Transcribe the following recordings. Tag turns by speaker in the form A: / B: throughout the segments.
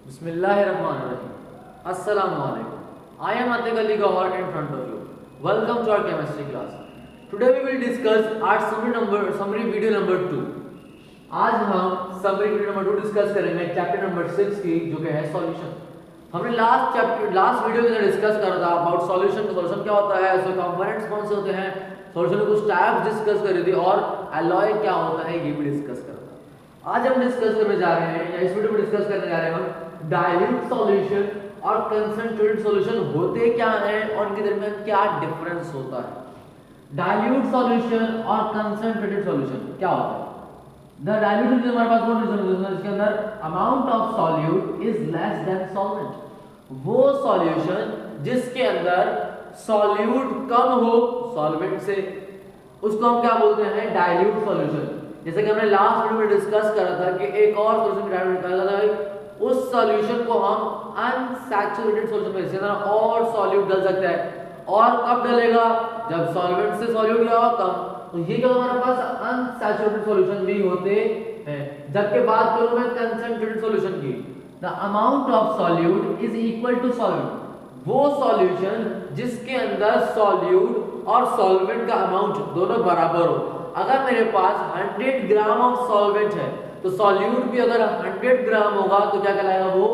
A: Bismillahirrahmanirrahim. Assalamu alaikum. I am Atik Ali Gawar in front of you. Welcome to our chemistry class. Today we will discuss our summary video number 2. आज हम summary video number 2 discuss करेंगे chapter number 6 की, जो कि है solution. हमने last video में discuss करा था अबाउट सॉल्यूशन। सॉल्यूशन क्या होता है, उसके कंपोनेंट्स कौन से होते हैं, सॉल्यूशन के कुछ टाइप्स डिस्कस करी थी और एलॉय क्या होता है ये भी डिस्कस करा था। आज हम डिस्कस करने जा रहे हैं, या इस वीडियो में डिस्कस करने जा रहे हैं हम डाइल्यूट सॉल्यूशन और कंसंट्रेटेड सॉल्यूशन होते क्या हैं और इनके दरमियान क्या डिफरेंस होता है। डाइल्यूट सॉल्यूशन और कंसंट्रेटेड सॉल्यूशन क्या होता है। द डाइल्यूट जो हमारे पास कौन सी सॉल्यूशन है, इसके अंदर amount of solute is less than solvent. वो सॉल्यूशन जिसके अंदर सॉल्यूट कम हो सॉल्वेंट से, उसको हम क्या बोलते हैं, डाइल्यूट सॉल्यूशन। जैसे कि हमने लास्ट वीडियो में डिस्कस करा था कि एक और सॉल्यूशन डाइल्यूट निकाला था, उस सॉल्यूशन को हम अनसैचुरेटेड सॉल्यूशन में, इसके अंदर और सॉल्यूट डल सकता है। और कब डलेगा, जब सॉल्वेंट से सॉल्यूट क्या होगा कम। तो ये क्या हमारे पास अनसैचुरेटेड सॉल्यूशन भी होते हैं। जबकि बात करूं मैं कंसंट्रेटेड सॉल्यूशन की, the amount of solute is equal to solvent. वो सॉल्यूशन जिसके अंदर सॉल्यूट और सॉल्वेंट का अमाउंट दोनों बराबर हो। अगर मेरे पास 100 ग्राम ऑफ सॉल्वेंट है तो सॉल्यूट भी अगर 100 ग्राम होगा तो क्या कहलाएगा, वो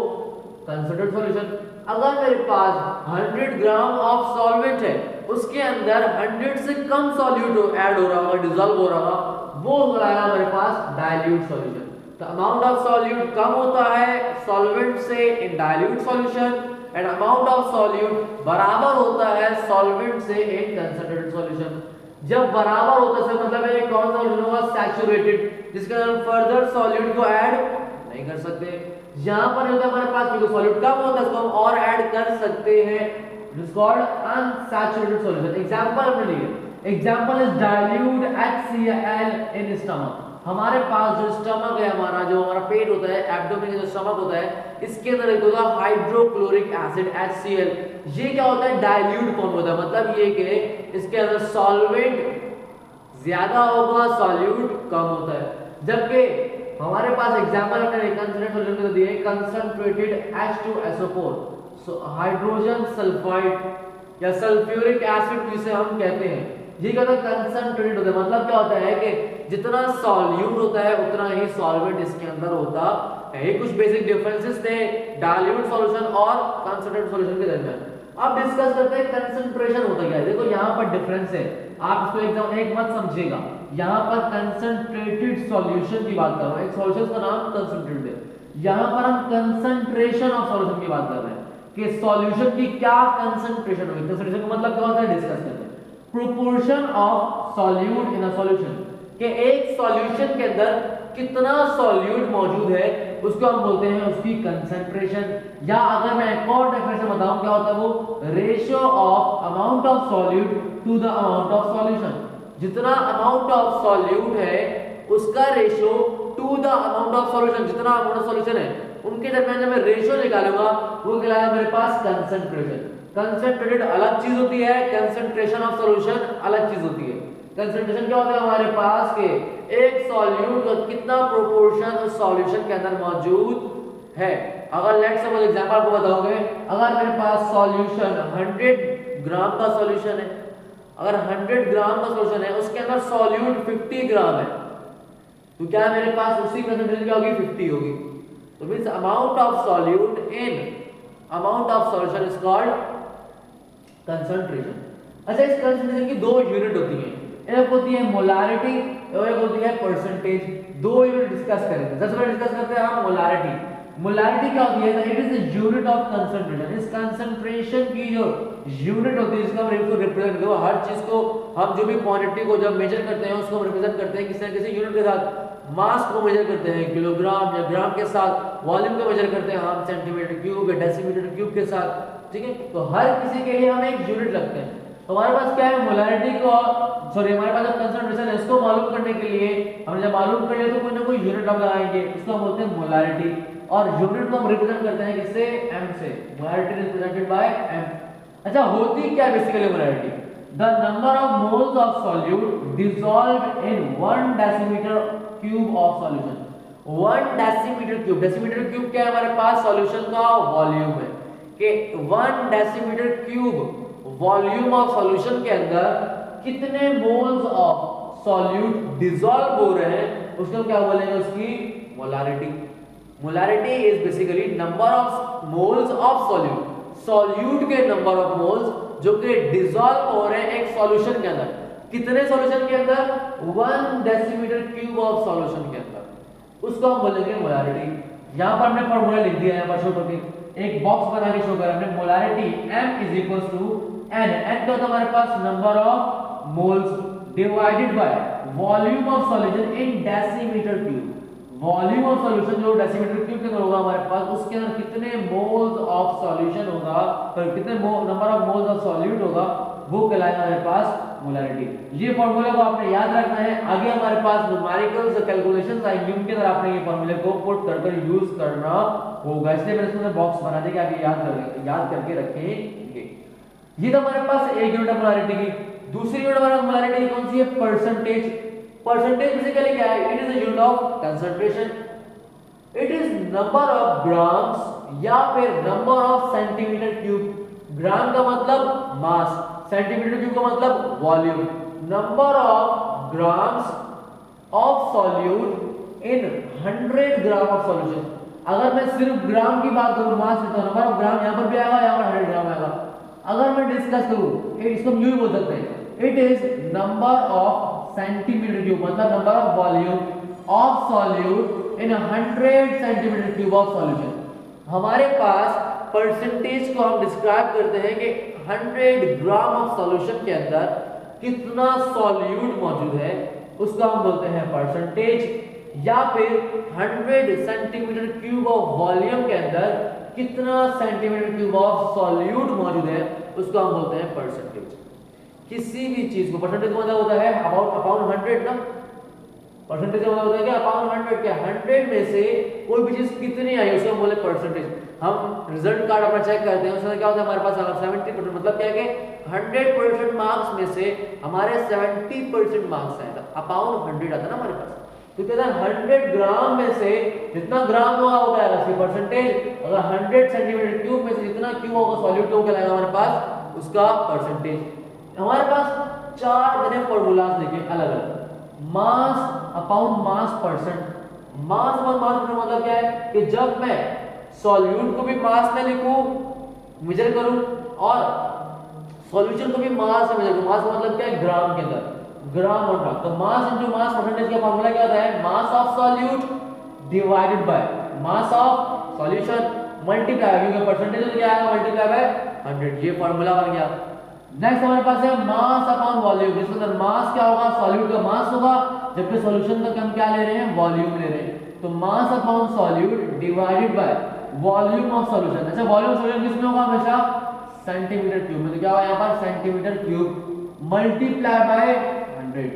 A: कंसंट्रेटेड सॉल्यूशन। अगर मेरे पास 100 ग्राम ऑफ सॉल्वेंट है, उसके अंदर 100 से कम सॉल्यूट ऐड हो रहा होगा, डिसॉल्व हो रहा होगा, वो कहलाएगा मेरे पास डाइल्यूट सॉल्यूशन। तो अमाउंट ऑफ सॉल्यूट कम होता है सॉल्वेंट से इन dilute solution, and amount of solute बराबर होता है सॉल्वेंट से इन कंसंट्रेटेड सॉल्यूशन। जब बराबर होता है मतलब है कौन सा सॉल्यूशन होगा, सैचुरेटेड, जिसके अंदर फर्दर सॉल्यूट को ऐड नहीं कर सकते। यहां पर होता है हमारे पास क्योंकि सॉल्यूट कम होता है, इसको हम और ऐड कर सकते हैं, it is called unsaturated solution. Example हमने लिए, example is dilute HCl in stomach. हमारे पास जो स्टमक है, जो हमारा पेट होता है, एब्डोमेन का जो स्टमक होता है, इसके अंदर एक होता है हाइड्रोक्लोरिक एसिड HCl। ये क्या होता है, डाइल्यूट फॉर्म होता है। मतलब ये कि इसके अंदर सॉल्वेंट ज्यादा होगा, सॉल्यूट कम होता है। जबकि हमारे पास एग्जांपल हमने कंसंट्रेटेड सॉल्यूशन में दिए, concentrated H2SO4, so hydrogen sulphide या सल्फ्यूरिक एसिड जिसे हम कहते हैं, ये क्या होता है, कंसंट्रेटेड होता है। मतलब क्या होता है कि जितना सॉल्यूट होता है उतना ही सॉल्वेंट इसके अंदर होता है। ये कुछ बेसिक डिफरेंसेस थे डाइल्यूट सॉल्यूशन और कंसंट्रेटेड सॉल्यूशन के दरमियान। अब डिस्कस करते हैं कंसंट्रेशन होता क्या है। देखो यहाँ पर डिफरेंस है, आप इसको एकदम एक मत समझिएगा। यहाँ पर कंसंट्रेटेड सॉल्यूशन की बात कर रहा हूँ, एक सॉल्यूशन का नाम कंसंट्रेटेड है। यहाँ पर हम कंसंट्रेशन ऑफ सॉल्यूशन की बात कर रहे हैं कि सॉल्यूशन की क्या कंसंट्रेशन होगी। कंसंट्रेशन का मतलब क्या होता है, डिस्कस करते हैं। Proportion of solute in a solution, कि एक सॉल्यूशन के अंदर कितना सॉल्यूट मौजूद है उसको हम बोलते हैं उसकी कंसंट्रेशन। या अगर मैं एक और डेफिनेशन बताऊं क्या होता है वो, ratio of amount of solute to the amount of solution. जितना अमाउंट ऑफ सॉल्यूट है उसका ratio to the amount of solution, जितना अमाउंट ऑफ सॉल्यूशन है उनके दरमियान जब मैं रेशियो निकालूंगा वो कहलाएगा मेरे पास कंसंट्रेशन। कंसंट्रेटेड अलग चीज होती है, कंसंट्रेशन ऑफ सॉल्यूशन अलग चीज होती है। कंसंट्रेशन क्या होता है हमारे पास के एक सॉल्यूट का कितना प्रोपोर्शन उस सॉल्यूशन के अंदर मौजूद है। अगर लेट्स सपोज एग्जांपल आपको बताओगे, अगर मेरे पास सॉल्यूशन 100 ग्राम का सॉल्यूशन है, अगर 100 ग्राम का सॉल्यूशन है उसके अंदर सॉल्यूट 50 ग्राम है, तो क्या मेरे पास उसी कंसंट्रेशन क्या होगी, 50 होगी। तो means amount of solute in amount of solution is called concentration. अच्छा, इस कंसंट्रेशन की दो यूनिट होती हैं, एक होती है मोलारिटी और एक होती है परसेंटेज। दो यूनिट डिस्कस करेंगे। सबसे पहले डिस्कस करते हैं हम मोलारिटी। मोलारिटी क्या होती है, it is the unit of concentration. इस कंसंट्रेशन की जो यूनिट होती है इसका हम रिप्रेजेंट करते हैं। हर चीज को हम जो भी क्वांटिटी को जब मेजर करते हैं उसको हम रिप्रेजेंट करते हैं किसी न किसी यूनिट के साथ। मास को मेजर करते हैं किलोग्राम या ग्राम के साथ, वॉल्यूम को मेजर करते हैं हम सेंटीमीटर क्यूब या डेसीमीटर क्यूब के साथ, ठीक है। तो हर किसी के लिए हम एक यूनिट लगते हैं। तो हमारे पास क्या है, मोलारिटी को हमारे पास जब कंसंट्रेशन है इसको मालूम करने के लिए हमने जब मालूम कर लिया तो कोई ना कोई यूनिट हम लगाएंगे, इसको हम बोलते हैं मोलारिटी। और यूनिट को हम रिप्रेजेंट करते हैं किससे, m से। Molarity is represented by m। अच्छा, होती क्या basically molarity, the number of moles of solute dissolved in 1 decimetre cube of solution. 1 decimetre cube, decimetre cube क्या है हमारे पास, सॉल्यूशन का वॉल्यूम है कि 1 decimetre cube volume of solution के अंदर कितने मोल्स ऑफ सॉल्यूट डिसॉल्व हो रहे हैं, उसको क्या बोलेंगे, उसकी molarity. Molarity is basically number of moles of solute, solute के नंबर ऑफ मोल्स जो कि डिसॉल्व हो रहे हैं एक सॉल्यूशन के अंदर, कितने सॉल्यूशन के अंदर, 1 डेसीमीटर क्यूब ऑफ सॉल्यूशन के अंदर, उसको हम बोलेंगे मोलारिटी। यहां पर हमने फार्मूला लिख दिया है, यहां पर शो करके एक बॉक्स बना के शो करा हमने, molarity m is equals to n, n क्या होता है हमारे पास, number of moles divided by volume of solution in decimetre cube. Volume of solution जो डेसीमीटर क्यूब के अंदर होगा हमारे पास, उसके अंदर कितने मोल्स ऑफ सॉल्यूशन होगा, फिर कितने number of moles of solute होगा, वो कहलाएगा हमारे पास मोलारिटी। ये फार्मूले को आपने याद रखना है, आगे हमारे पास न्यूमेरिकल्स कैलकुलेशंस आएंगी, उनके अंदर आपने ये फार्मूले को पुट कर यूज करना होगा, इसलिए मैंने इसमें बॉक्स बना दिया कि आप याद करके रखेंगे। ये तो हमारे पास एक यूनिट मोलारिटी की। दूसरी यूनिट हमारे मोलारिटी कौन सी है, परसेंटेज। परसेंटेज बेसिकली क्या है, it is a unit of concentration, it is number of grams या फिर नंबर ऑफ सेंटीमीटर क्यूब। ग्राम का मतलब मास, सेंटीमीटर क्यूब का मतलब volume. Number of grams of solute in 100 gram of solution. अगर मैं सिर्फ ग्राम की बात करूं, मास में, तो नंबर ऑफ ग्राम यहां पर भी आएगा, यहां पर 100 ग्राम आएगा। अगर मैं डिस्कस करूं, इसको हम यूं ही बोल सकते हैं, it is number of centimetre cube, मतलब number of volume of solute in 100 centimetre cube of solution. हमारे पास परसेंटेज को हम डिस्क्राइब करते हैं कि 100 ग्राम ऑफ सॉल्यूशन के अंदर कितना सॉल्यूट मौजूद है, उसको हम बोलते हैं परसेंटेज। या फिर 100 सेंटीमीटर क्यूब ऑफ वॉल्यूम के अंदर कितना सेंटीमीटर क्यूब ऑफ सॉल्यूट मौजूद है, उसको हम बोलते हैं परसेंटेज। किसी भी चीज को परसेंटेज मतलब होता है अपॉन 100 ना, परसेंटेज मतलब होता है क्या, अपॉन 100 क्या, 100 में से कोई भी चीज कितनी आई उसको हम बोले परसेंटेज। हम रिजल्ट कार्ड अपना चेक करते हैं, उसमें क्या होता है हमारे पास, अगर 70% मतलब क्या है कि 100% मार्क्स में से हमारे 70% मार्क्स आए, अपॉन 100 आता है ना हमारे पास। तो कहता है 100 ग्राम में से जितना ग्राम होगा वो क्या है परसेंटेज। अगर 100 सेंटीमीटर क्यूब में से जितना क्यूब होगा सॉल्यूट तो क्या आएगा हमारे पास, उसका परसेंटेज। हमारे पास 4 मैंने फॉर्मूलाज लिखे अलग अलग, mass upon mass percent. Mass upon mass percent मतलब क्या है कि जब मैं सॉल्यूट को भी मास में लिखूं, मेजर करूं, और सॉल्यूशन को भी मास में मेजर करूं। मास मतलब क्या है, ग्राम के अंदर, ग्राम और ग्राम। तो मास इनटू मास परसेंटेज का फार्मूला क्या होता है, mass of solute divided by mass of solution multiply, क्योंकि परसेंटेज क्या आएगा मल्टीप्लाई बाय 100। ये फार्मूला बन गया। नेक्स्ट हमारे पास है मास अपॉन वॉल्यूम, जिसके अंदर मास क्या होगा, सॉल्यूट का मास होगा, जबकि सॉल्यूशन का हम क्या ले रहे हैं, वॉल्यूम ले रहे हैं। तो mass upon solute divided by volume of solution. अच्छा वॉल्यूम सॉल्यूशन किसमें होगा, हमेशा सेंटीमीटर क्यूब में। तो क्या होगा यहाँ पर, सेंटीमीटर क्यूब मल्टीप्लाई बाय 100,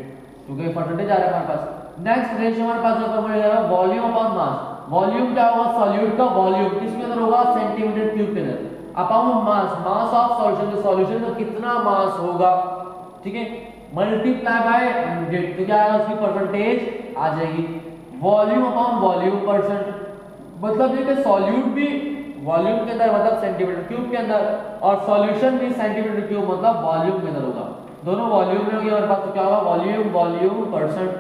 A: क्योंकि परसेंटेज आ रहा है हमारे पास। नेक्स्ट रेशियो हमारे पास जो फॉर्मूला है वॉल्यूम अपॉन मास। वॉल्यूम क्या होगा, सॉल्यूट का वॉल्यूम किसके अंदर होगा, सेंटीमीटर क्यूब के अंदर, upon mass, mass of solution, तो सॉल्यूशन का कितना मास होगा, ठीक है, मल्टीप्लाई बाय 100। तो क्या आएगा, उसकी परसेंटेज आ जाएगी। वॉल्यूम अपॉन वॉल्यूम परसेंट, मतलब ये कि सॉल्यूट भी वॉल्यूम के अंदर मतलब सेंटीमीटर क्यूब के अंदर, और सॉल्यूशन भी सेंटीमीटर क्यूब मतलब वॉल्यूम के अंदर होगा। दोनों वॉल्यूम में होगी हमारे पास, तो क्या होगा, वॉल्यूम वॉल्यूम परसेंट।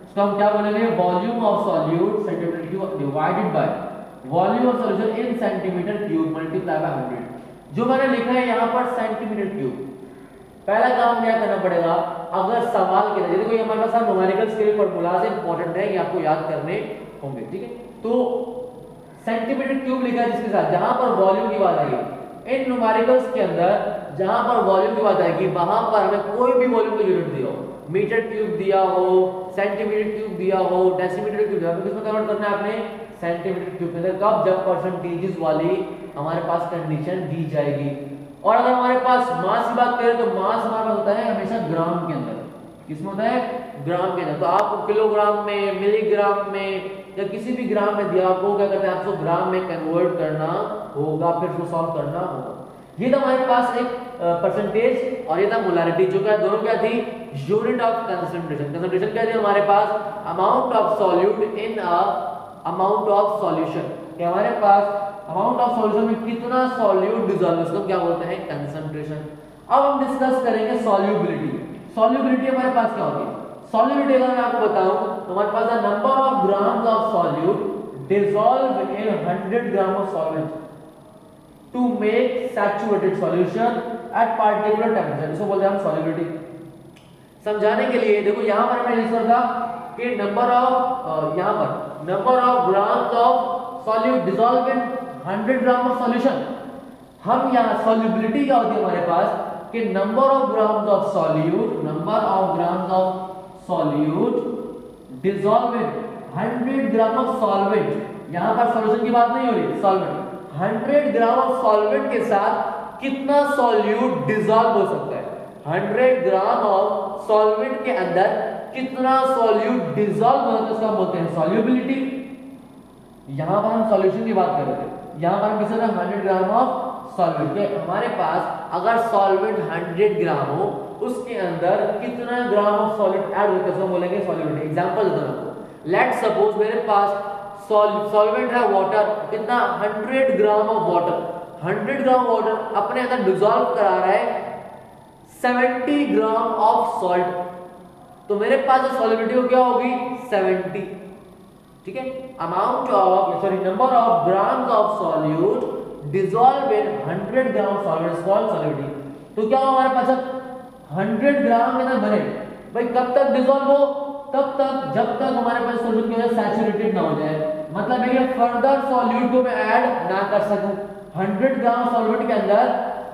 A: इसको हम क्या बोलेंगे, volume of solute centimetre cube divided by volume of solution in centimetre cube multiply by 100। जो मैंने लिखा है यहाँ पर सेंटीमीटर क्यूब, पहला काम क्या करना पड़ेगा, अगर सवाल के जरिए कोई हमारे पास न्यूमेरिकल्स के लिए फॉर्मूलाज इंपॉर्टेंट है, ये आपको याद करने होंगे, ठीक है। तो सेंटीमीटर क्यूब लिखा है जिसके साथ जहां पर वॉल्यूम की बात आएगी, इन न्यूमेरिकल्स के अंदर जहां पर वॉल्यूम की बात आएगी वहां पर हमें कोई भी वॉल्यूम की यूनिट दिया हो, मीटर क्यूब दिया हो, सेंटीमीटर क्यूब दिया हो, डेसीमीटर क्यूब दिया हो, किसमें कन्वर्ट करना है आपने, सेंटीमीटर क्यूब के अंदर। कब, जब परसेंटेजेस वाली हमारे पास कंडीशन दी जाएगी। और अगर हमारे पास मास की बात करें तो मास हमारे पास होता है हमेशा ग्राम के अंदर, किसमें होता है, ग्राम के अंदर। तो आपको किलोग्राम में, मिलीग्राम में या किसी भी ग्राम में दिया, आपको क्या करना है, आपको ग्राम में कन्वर्ट करना होगा, फिर उसको सॉल्व करना होगा। ये था हमारे पास एक परसेंटेज और ये था मोलारिटी, जो क्या दोनों क्या थी, यूनिट ऑफ कंसंट्रेशन। कंसंट्रेशन क्या थी हमारे पास, amount of solute in a amount of solution, कि हमारे पास अमाउंट ऑफ सॉल्यूशन में कितना सॉल्यूट डिसॉल्व, इसको क्या बोलते हैं कंसंट्रेशन। अब हम डिस्कस करेंगे सॉल्युबिलिटी। सॉल्युबिलिटी हमारे पास क्या होती है? सॉल्युबिलिटी अगर मैं आपको बताऊं तो हमारे पास the number of grams of solute dissolved in 100 gram of solvent to make saturated solution at particular temperature, इसको बोलते हैं हम solubility। समझाने के लिए देखो यहाँ पर मैं लिख रहा था कि नंबर ऑफ यहाँ पर number of grams of solute dissolve in 100 gram of solution. हम यहाँ solubility क्या होती है हमारे पास कि number of grams of solute, number of grams of solute dissolve in 100 gram of solvent. यहां पर सॉल्यूशन की बात नहीं हो रही, सॉल्वेंट। 100 ग्राम ऑफ सॉल्वेंट के साथ कितना सॉल्यूट डिसॉल्व हो सकता है? 100 ग्राम ऑफ सॉल्वेंट के अंदर कितना सॉल्यूट डिसॉल्व हो सकता है, उसको बोलते हैं सॉल्युबिलिटी। यहां पर हम सॉल्यूशन की बात कर रहे थे, यहां पर हम किसी 100 ग्राम ऑफ सॉल्वेंट के हमारे पास अगर सॉल्वेंट 100 ग्राम हो, उसके अंदर कितना ग्राम ऑफ सॉल्यूट ऐड होता है, उसको बोलेंगे सॉल्युबिलिटी। एग्जांपल देता हूं, लेट सपोज मेरे पास सॉल्वेंट है वाटर, कितना 100 gram of water. 100 gram water अपने अंदर डिसॉल्व करा रहा है 70 ग्राम ऑफ सॉल्ट, तो मेरे पास सॉल्युबिलिटी क्या होगी 70। ठीक है, amount of number of grams of solute dissolve in 100 gram solvent called solubility. तो क्या हमारे पास 100 ग्राम के अंदर बने भाई, कब तक डिसॉल्व हो? तब तक जब तक हमारे पास सॉल्यूशन के अंदर सैचुरेटेड ना हो जाए, मतलब है कि फर्दर सॉल्यूट को मैं ऐड ना कर सकूं। 100 ग्राम सॉल्यूट के अंदर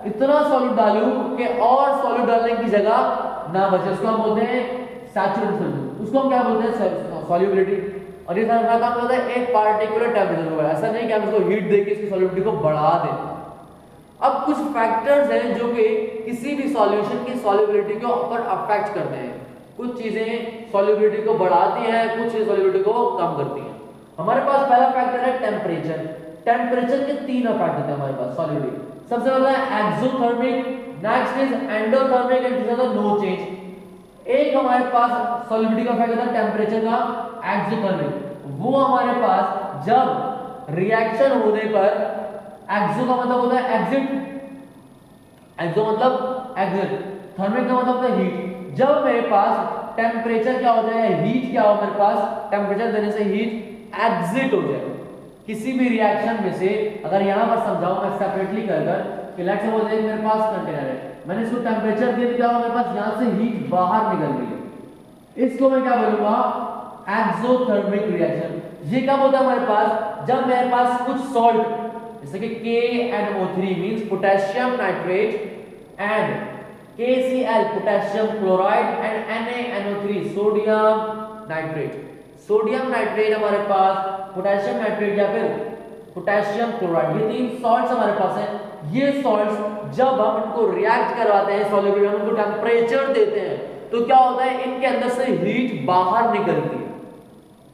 A: इतना सॉल्यूट डालूं कि और सॉल्यूट डालने की जगह ना बचे, उसको हम बोलते हैं सैचुरेटेड सॉल्यूट। उसको हम क्या बोलते हैं सॉल्युबिलिटी। और ये सारा काम होता है एक पार्टिकुलर टेंपरेचर पर, ऐसा नहीं कि हम इसको हीट देके इसकी सॉल्युबिलिटी को बढ़ा दें। अब कुछ फैक्टर्स हैं जो कि किसी भी सॉल्यूशन की सॉल्युबिलिटी को ऊपर अफेक्ट करते हैं। कुछ चीजें सॉल्युबिलिटी को बढ़ाती हैं, कुछ चीजें सॉल्युबिलिटी को कम करती हैं। हमारे पास पहला फैक्टर है टेम्परेचर। टेम्परेचर के 3 इफेक्ट होते हैं हमारे पास सॉल्युबिलिटी। सबसे पहला है exothermic, next is endothermic and तीसरा है नो चेंज। एक हमारे पास सॉल्युबिलिटी का इफेक्ट होता है टेम्परेचर का एक्सोथर्मिक। वो हमारे पास जब रिएक्शन होने पर, एक्सो का मतलब होता है एग्जिट, एक्सो मतलब एग्जिट, थर्मिक का मतलब होता है हीट। जब मेरे पास टेम्परेचर क्या हो जाए, हीट क्या हो मेरे पास, टेम्परेचर देने से हीट एग्जिट हो जाए किसी भी रिएक्शन में से। अगर यहां पर समझाऊं मैं सेपरेटली कर लेट्स सपोज एक मेरे पास कंटेनर है, मैंने इसको टेम्परेचर दे दिया, मेरे पास यहां से हीट बाहर निकल गई है, इसको मैं क्या बोलूंगा एक्सोथर्मिक रिएक्शन। ये कब होता है हमारे पास? जब मेरे पास कुछ सॉल्ट जैसे कि KNO3 means potassium nitrate and KCl potassium chloride and NaNO3 sodium nitrate. Sodium nitrate हमारे पास, पोटेशियम नाइट्रेट या फिर पोटेशियम क्लोराइड, ये 3 सॉल्ट्स हमारे पास हैं। ये सॉल्ट्स जब हम इनको रिएक्ट करवाते हैं सॉल्युबिलिटी, हम उनको टेम्परेचर देते हैं, तो क्या होता है इनके अंदर से हीट बाहर निकलती है।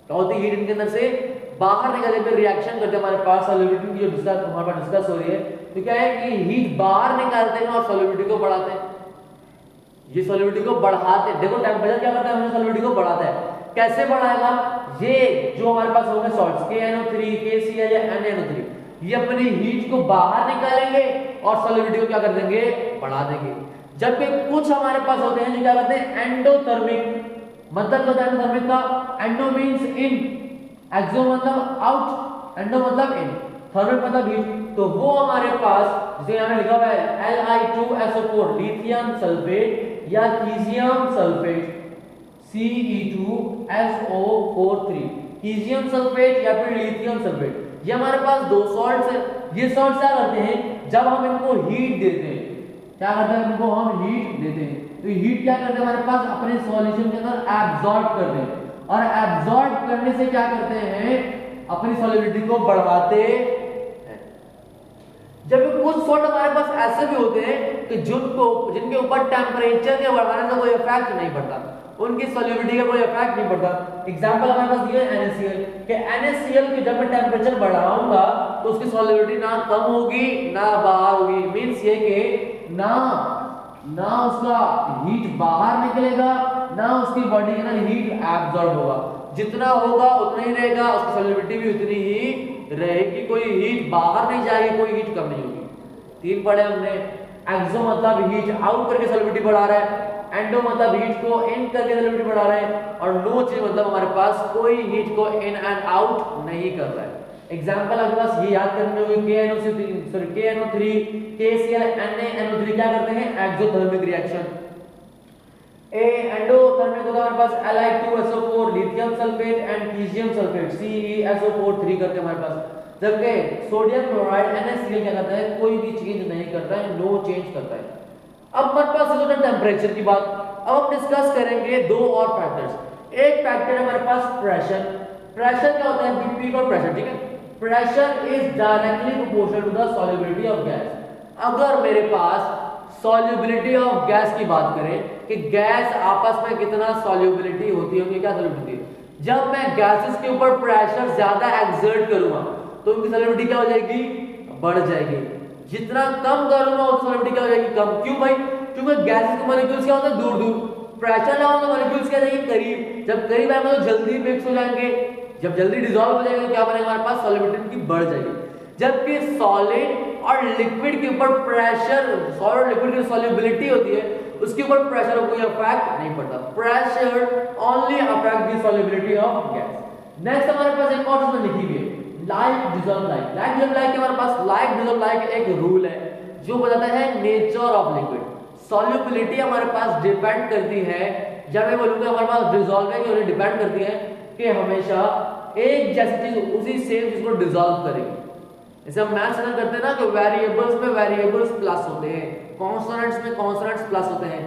A: क्या होती है? हीट इनके अंदर से बाहर निकलने पे रिएक्शन करते हैं हमारे पास सॉल्युबिलिटी की जो हमारे पास डिस्कस हो रही है। तो क्या है कि हीट बाहर निकालते हैं और सॉल्युबिलिटी को बढ़ाते हैं। ये सॉल्युबिलिटी को बढ़ाते हैं। देखो टेम्परेचर क्या करता है, सॉल्युबिलिटी को बढ़ाता है। कैसे बढ़ाएगा? ये जो हमारे पास होंगे सॉल्ट्स KNO3, KCl या NaNO3, ये अपनी हीट को बाहर निकालेंगे और सॉल्युबिलिटी को क्या कर देंगे? बढ़ा देंगे। जबकि कुछ हमारे पास होते हैं जो क्या करते हैं एंडोथर्मिक, मतलब होता है एंडोथर्मिक का, एंडो मींस इन, एक्सो मतलब आउट, एंडो मतलब इन, थर्मिक मतलब हीट। तो वो हमारे पास जैसे यहां लिखा हुआ है Li2SO4 लिथियम सल्फेट या कीजियम सल्फेट Ce2SO43, कीजियम सल्फेट या फिर लिथियम सल्फेट, ये हमारे पास 2 सॉल्ट्स हैं। ये सॉल्ट्स क्या करते हैं? जब हम इनको हीट देते हैं, क्या करते हैं? इनको हम हीट देते हैं, तो हीट क्या करते हैं हमारे पास अपने सॉल्यूशन के अंदर एब्सॉर्ब करते हैं, और एब्सॉर्ब करने से क्या करते हैं? अपनी सॉल्युबिलिटी को बढ़ाते हैं। जब कुछ सॉल्ट हमारे पास ऐसे भी होते हैं कि जिनके ऊपर टेम्परेचर के बढ़ाने से कोई इफेक्ट नहीं पड़ता, उनकी सॉल्युबिलिटी का कोई इफेक्ट नहीं पड़ता। एग्जांपल हमारे पास दिया है NaCl, कि NaCl की जब मैं टेम्परेचर बढ़ाऊंगा तो उसकी सॉल्युबिलिटी ना कम होगी ना बाहर होगी। मींस ये कि ना उसका हीट बाहर निकलेगा, ना उसकी बॉडी के अंदर हीट एब्सॉर्ब होगा। जितना होगा उतना ही रहेगा, उसकी सॉल्युबिलिटी भी उतनी ही रहेगी, कोई हीट बाहर नहीं जाएगी, कोई हीट कम नहीं होगी। 3 पढ़े हमने। एक्सो मतलब हीट आउट करके सॉल्युबिलिटी बढ़ा रहा है, एंडो मतलब हीट को इन करके सॉल्युबिलिटी बढ़ा रहा है, और नो चेंज मतलब हमारे पास कोई हीट को इन एंड आउट नहीं कर रहा है। एग्जांपल आपके पास ये याद करने होंगे, KNO3 KCl NaNO3 क्या करते हैं, एक्सोथर्मिक रिएक्शन। ए एंडोथर्मिक होता है हमारे पास Li2SO4 lithium sulphate and caesium sulphate CeSO4 करके हमारे पास। जबकि सोडियम क्लोराइड NaCl क्या करता है, कोई भी चेंज नहीं करता है, नो चेंज करता है। अब हमारे पास है टेम्परेचर की बात। अब हम डिस्कस करेंगे 2 और फैक्टर्स। एक फैक्टर है हमारे पास प्रेशर। प्रेशर क्या होता है, बीपी का प्रेशर, ठीक है। Pressure is directly proportional to the solubility of gas. अगर मेरे पास सॉल्युबिलिटी ऑफ गैस की बात करें कि गैस आपस में कितना सॉल्युबिलिटी होती है, क्या सॉल्युबिलिटी, जब मैं गैसेस के ऊपर प्रेशर ज्यादा एक्सर्ट करूंगा तो उनकी सॉल्युबिलिटी क्या हो जाएगी, बढ़ जाएगी। जितना कम करूंगा उसकी सॉल्युबिलिटी क्या हो जाएगी, कम। क्यों भाई, क्योंकि गैसेस के मॉलिक्यूल्स क्या होते हैं, दूर दूर, प्रेशर लगाओ तो मॉलिक्यूल्स क्या जाएंगे, करीब। जब करीब आएंगे तो जल्दी मिक्स हो जाएंगे, जब जल्दी डिसॉल्व हो जाएंगे तो क्या बनेगा, हमारे पास सॉल्युबिलिटी की बढ़ जाएगी। जबकि सॉलिड और लिक्विड के ऊपर प्रेशर, सॉलिड और लिक्विड की सॉल्युबिलिटी होती है उसके ऊपर प्रेशर को कोई इफेक्ट नहीं पड़ता। Pressure only affect the solubility of gas. Next हमारे पास एक और चीज लिखी हुई है, like dissolve like. Like dissolve like के हमारे पास लाइक डिसॉल्व लाइक एक रूल है जो बताता है नेचर ऑफ लिक्विड। सॉल्युबिलिटी हमारे पास डिपेंड करती है, जब मैं बोलूंगा हमारे पास डिसॉल्व है कि डिपेंड करती है कि हमेशा एक जैसी चीज उसी सेम चीज को डिसॉल्व करेगी। जैसे हम मैथ्स में करते हैं ना कि वेरिएबल्स में वेरिएबल्स प्लस होते हैं, कॉन्सोनेंट्स में कॉन्सोनेंट्स प्लस होते हैं।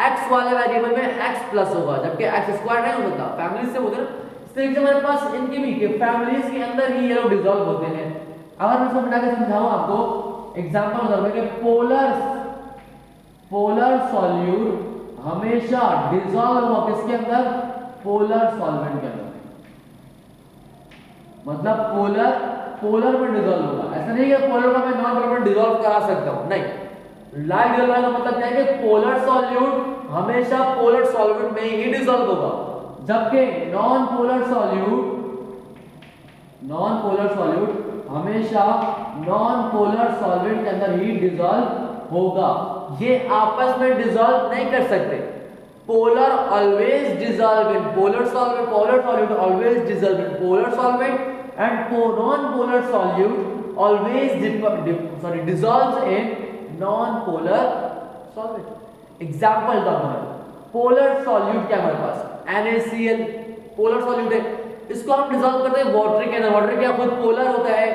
A: एक्स वाले वेरिएबल में एक्स प्लस होगा जबकि एक्स स्क्वायर नहीं हो सकता, फैमिली से होते हैं ना। इस तरीके से हमारे पास इनकी भी के फैमिलीज के अंदर ही ये लोग डिसॉल्व होते हैं। अगर मैं समझा के समझाऊं आपको, एग्जांपल बता दूं कि पोलर सॉल्यूट हमेशा डिसॉल्व होगा किसके अंदर, पोलर सॉल्वेंट के अंदर। मतलब पोलर में डिसॉल्व होगा। ऐसा नहीं है पोलर का मैं नॉन पोलर में डिसॉल्व करा सकता हूं, नहीं। लाइक डिसॉल्व का मतलब क्या है कि पोलर सॉल्यूट हमेशा पोलर सॉल्वेंट में ही डिसॉल्व होगा, जबकि नॉन पोलर सॉल्यूट हमेशा नॉन पोलर सॉल्वेंट के अंदर ही डिसॉल्व होगा। ये आपस में डिसॉल्व नहीं कर सकते। Polar always dissolve in polar solvent, polar solute always dissolve in polar solvent, and non-polar solute always dissolves in non-polar solvent. Example का polar solute क्या हमारे पास, NaCl polar solute है, इसको हम डिसॉल्व करते हैं वाटर के अंदर। वाटर क्या खुद पोलर होता है,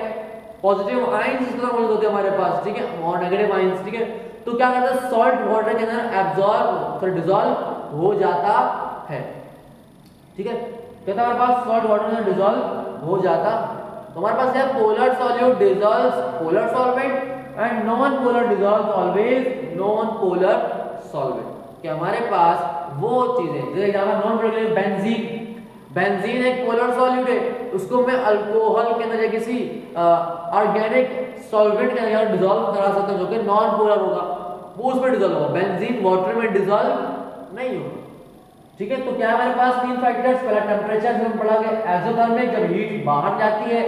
A: पॉजिटिव आयंस इसका मौजूद होते हैं हमारे पास, ठीक है, और नेगेटिव आयंस, ठीक है। तो क्या करता है, सॉल्ट वाटर के अंदर एब्जॉर्ब डिसॉल्व हो जाता है, ठीक है। कहता है हमारे पास सॉल्ट वाटर में डिसॉल्व हो जाता। तो हमारे पास है polar solute dissolves polar solvent and non polar dissolves always non polar solvent. कि हमारे पास वो चीजें, जैसे एग्जांपल नॉन पोलर बेंजीन एक पोलर सॉल्यूट है, उसको मैं अल्कोहल के अंदर या किसी ऑर्गेनिक सॉल्वेंट के अंदर डिसॉल्व करा सकता हूं जो कि नॉन पोलर होगा, वो उसमें डिसॉल्व होगा। बेंजीन वाटर में डिसॉल्व नहीं होगा, ठीक है। तो क्या है हमारे पास 3 फैक्टर्स। पहला टेम्परेचर जो हम पढ़ा गया, एक्सोथर्मिक जब हीट बाहर जाती है,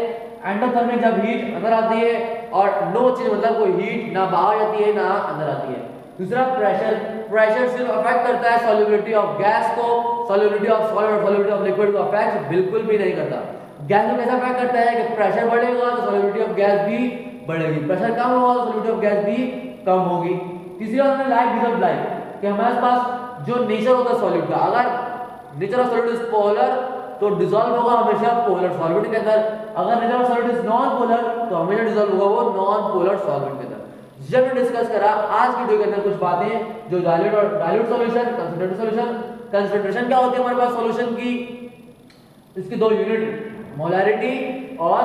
A: एंडोथर्मिक जब हीट अंदर आती है, और नो चेंज मतलब कोई हीट ना बाहर जाती है ना अंदर आती है। दूसरा प्रेशर सिर्फ अफेक्ट करता है सॉल्युबिलिटी ऑफ गैस को, सॉल्युबिलिटी ऑफ सॉलिड और सॉल्युबिलिटी ऑफ लिक्विड को अफेक्ट बिल्कुल भी नहीं करता। गैस को कैसा अफेक्ट करता है कि प्रेशर बढ़ेगा तो सॉल्युबिलिटी ऑफ गैस भी बढ़ेगी, प्रेशर कम होगा तो सॉल्युबिलिटी ऑफ गैस भी कम होगी। तीसरी बात है लाइक डिसॉल्व लाइक, कि हमारे पास जो नेचर होता है सॉलिड का, अगर nature of solid is polar तो डिसॉल्व होगा हमेशा पोलर सॉल्वेंट के अंदर, अगर nature of solid is non polar तो हमेशा डिसॉल्व होगा वो नॉन पोलर सॉल्वेंट के अंदर। जब हमने डिस्कस करा आज की वीडियो के अंदर कुछ बातें जो dilute solution, concentrated solution. Concentration क्या होती है हमारे पास सॉल्यूशन की, इसकी 2 यूनिट मोलैरिटी और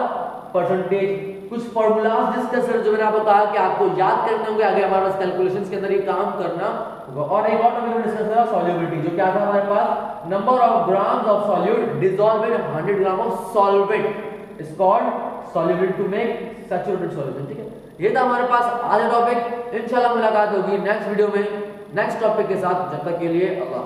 A: परसेंटेज। कुछ फॉर्मूलाज डिस्कस कर जो मैंने आपको कहा कि आपको याद करने होंगे, आगे हमारे पास कैलकुलेशंस के अंदर ये काम करना होगा। और एक और टॉपिक डिस्कस करा सॉल्युबिलिटी, जो क्या था हमारे पास, number of grams of solute dissolve in 100 gram of solvent is called solubility to make saturated solution, ठीक है। ये था हमारे पास आज का टॉपिक। इंशाल्लाह मुलाकात होगी नेक्स्ट वीडियो में नेक्स्ट टॉपिक के साथ। जब तक के लिए अल्लाह।